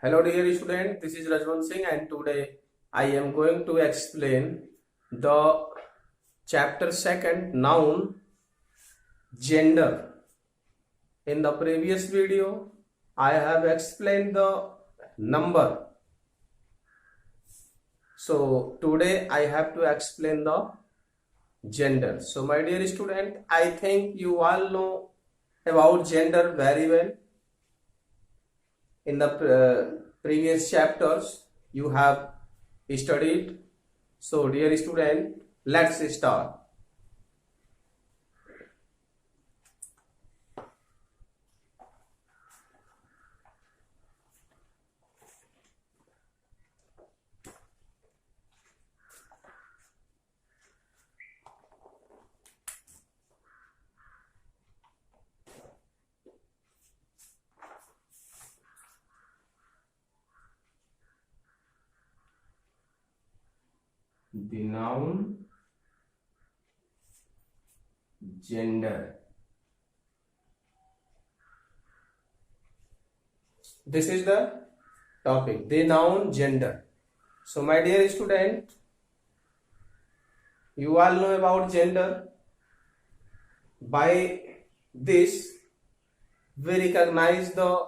Hello dear student, this is Rajwan Singh and today I am going to explain the chapter second noun gender. In the previous video I have explained the number. So today I have to explain the gender. So my dear student, I think you all know about gender very well. In the previous chapters you have studied. So dear student, let's start. The noun gender. This is the topic, the noun gender. So my dear student, you all know about gender. By this we recognize the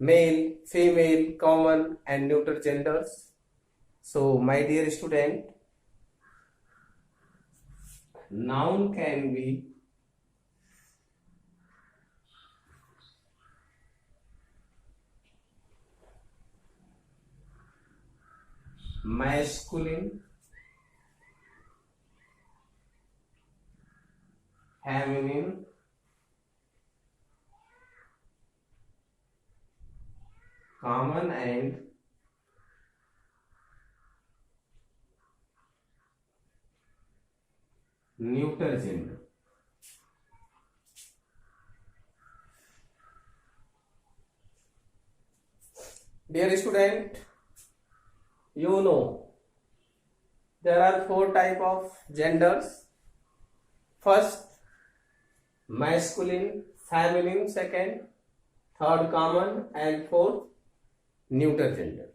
male, female, common and neuter genders. So my dear student, noun can be masculine, feminine, common and neuter gender. Dear student, you know there are four type of genders. First, masculine, feminine, second, third common and fourth neuter gender.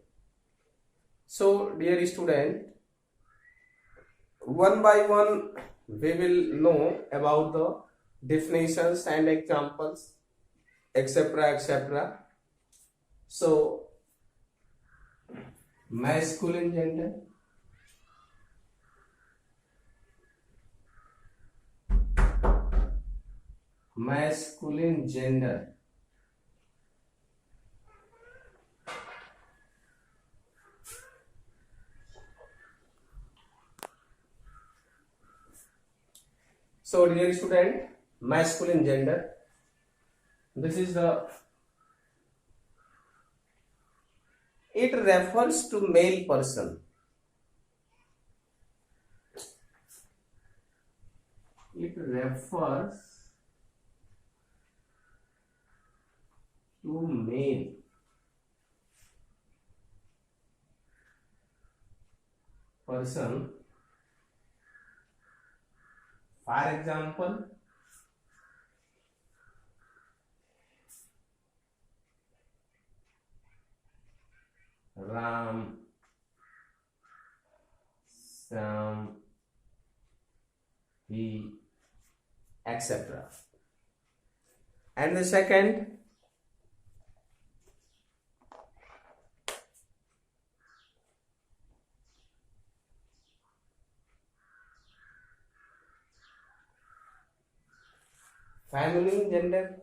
So dear student, one by one we will know about the definitions and examples, etc., etc. So masculine gender, masculine gender. So dear student, masculine gender, this is the, it refers to male person. It refers to male person. For example, Ram, Sam, he, etc. And the second, feminine gender,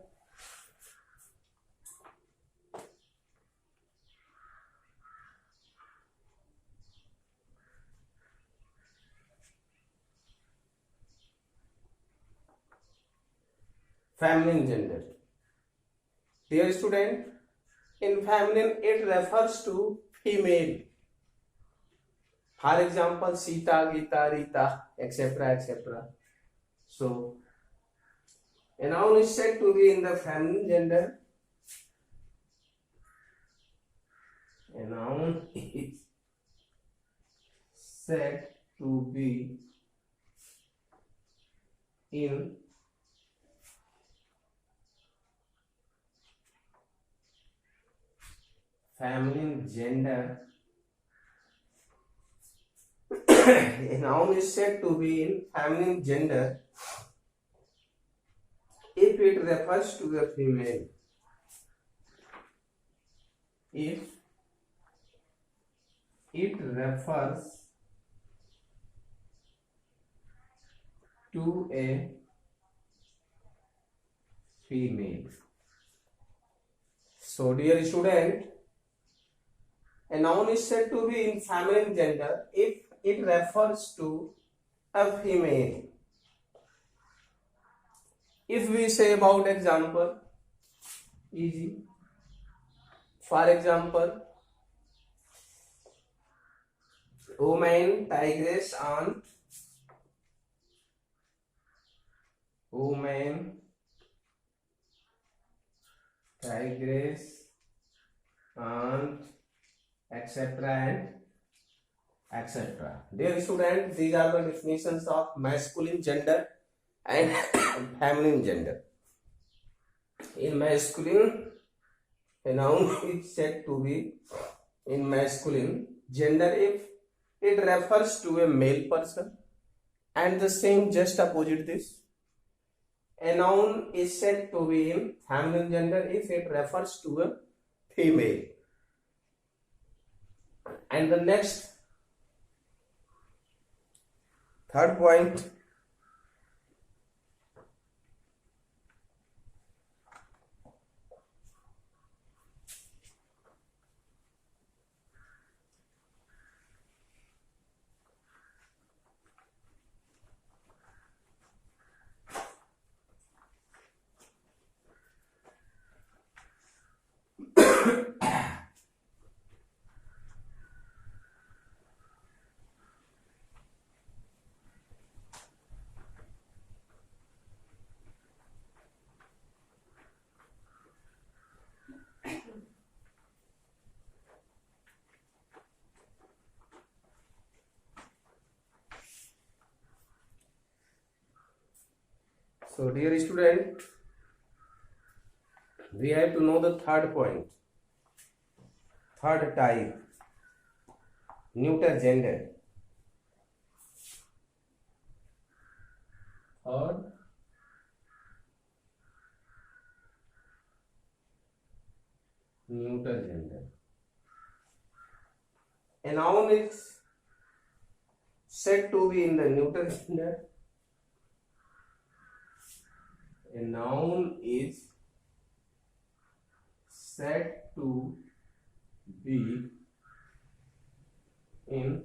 feminine gender. Dear student, in feminine it refers to female. For example, Sita, Gita, Rita, etc., etc. So a noun is said to be in the feminine gender. A noun is said to be in feminine gender. A noun is said to be in feminine gender if it refers to a female. If it refers to a female. So, dear student, a noun is said to be in feminine gender if it refers to a female. If we say about example, easy. For example, woman, tigress, aunt. Woman, tigress, aunt, etc. and etc. Dear students, these are the definitions of masculine gender and feminine gender. In masculine, a noun is said to be in masculine gender if it refers to a male person, and the same just opposite this. A noun is said to be in feminine gender if it refers to a female. And the next, third point, so dear student, we have to know the third point, third type, neuter gender. Third, neuter gender. A noun is said to be in the neuter gender. A noun is said to be in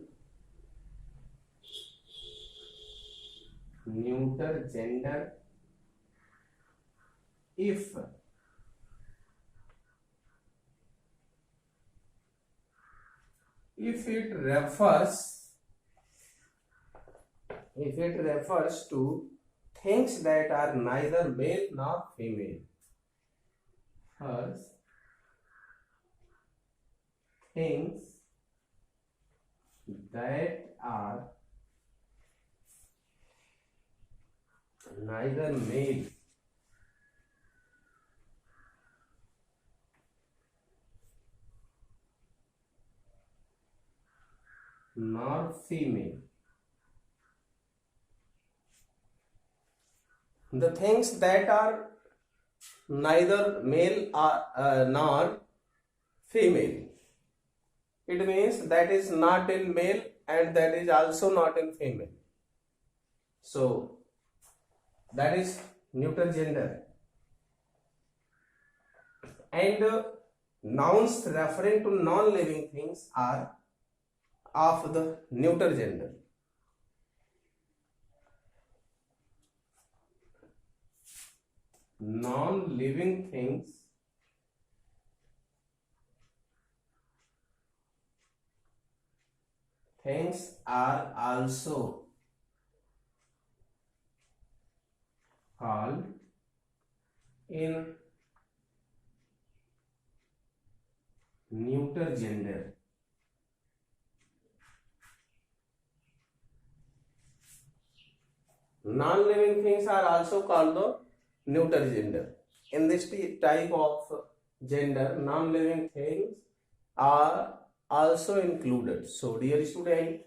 neuter gender if it refers to things that are neither male nor female. First, things that are neither male nor female. The things that are neither male nor female, it means that is not in male and that is also not in female. So that is neuter gender. And nouns referring to non-living things are of the neuter gender. Non-living things are also called in neuter gender. Non-living things are also called the neuter gender. In this type of gender, non-living things are also included. So dear student,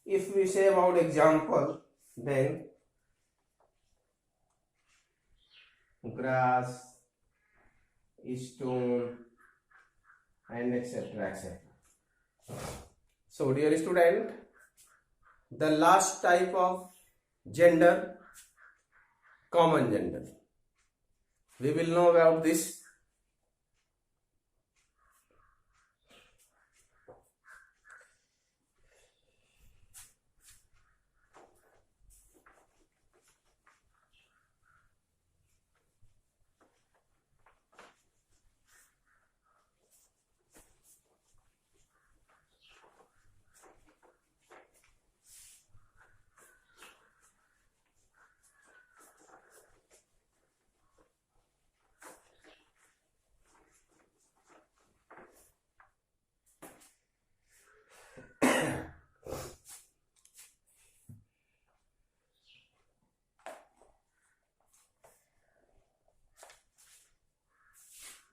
if we say about example, then grass, stone, and etc etc. So dear student, the last type of gender, common gender. We will know about this.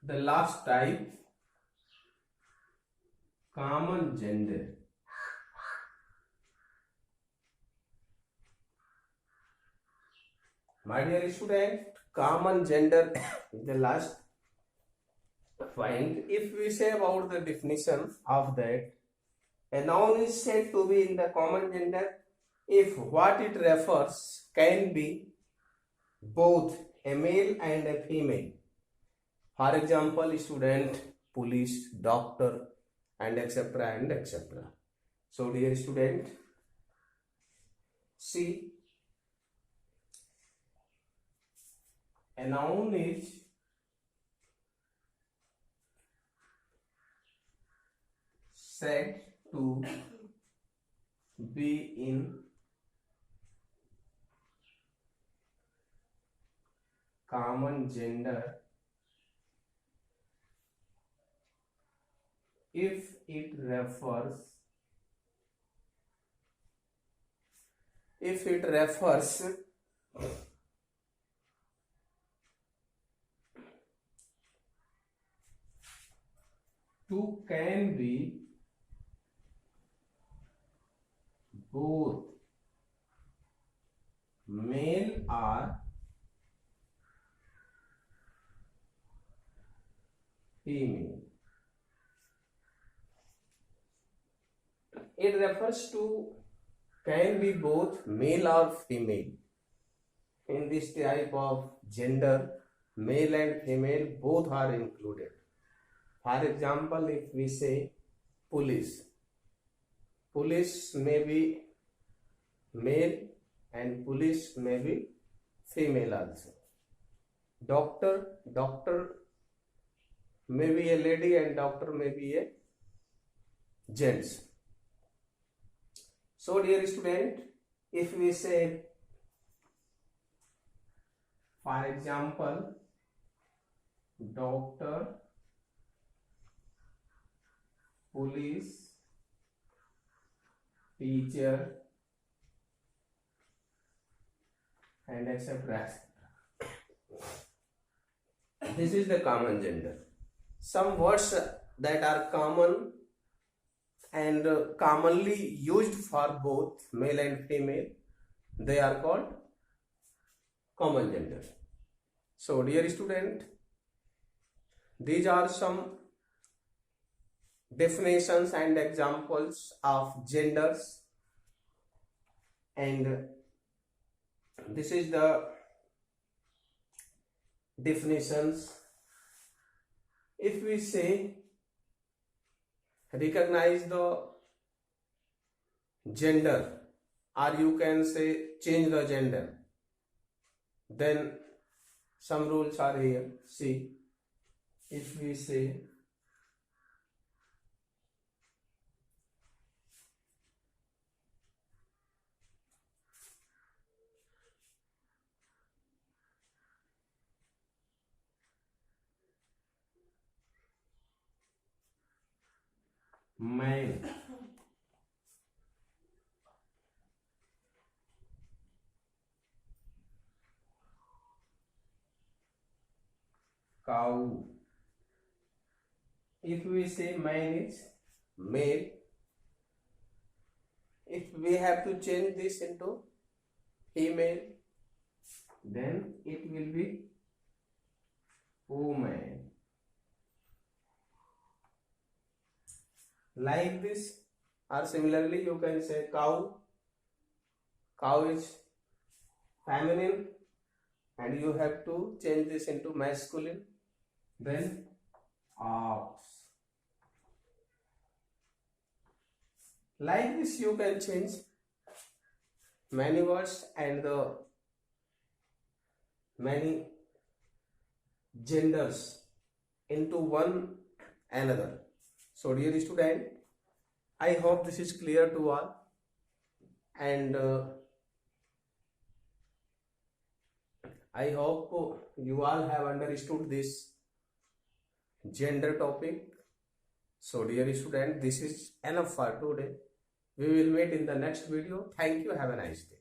The last type, common gender. My dear student, common gender is the last point. If we say about the definition of that, a noun is said to be in the common gender if what it refers can be both a male and a female. For example, student, police, doctor, and etc. and etc. So, dear student, see, a noun is said to be in common gender if it refers to can be both male or female. It refers to can be both male or female. In this type of gender, male and female both are included. For example, if we say police, police may be male and police may be female also. Doctor may be a lady and doctor may be a gents. So dear student, if we say, for example, doctor, police, teacher, and etc. This is the common gender. Some words that are common and commonly used for both male and female, they are called common gender. So dear student, these are some definitions and examples of genders, and this is the definitions. If we say recognize the gender, or you can say change the gender, then some rules are here. See, if we say man, cow, if we say man is male, if we have to change this into female, then it will be woman. Like this, or similarly you can say cow. Cow is feminine and you have to change this into masculine. Then ox. Like this you can change many words and the many genders into one another. So dear student, I hope this is clear to all, and I hope you all have understood this gender topic. So dear student, this is enough for today. We will meet in the next video. Thank you. Have a nice day.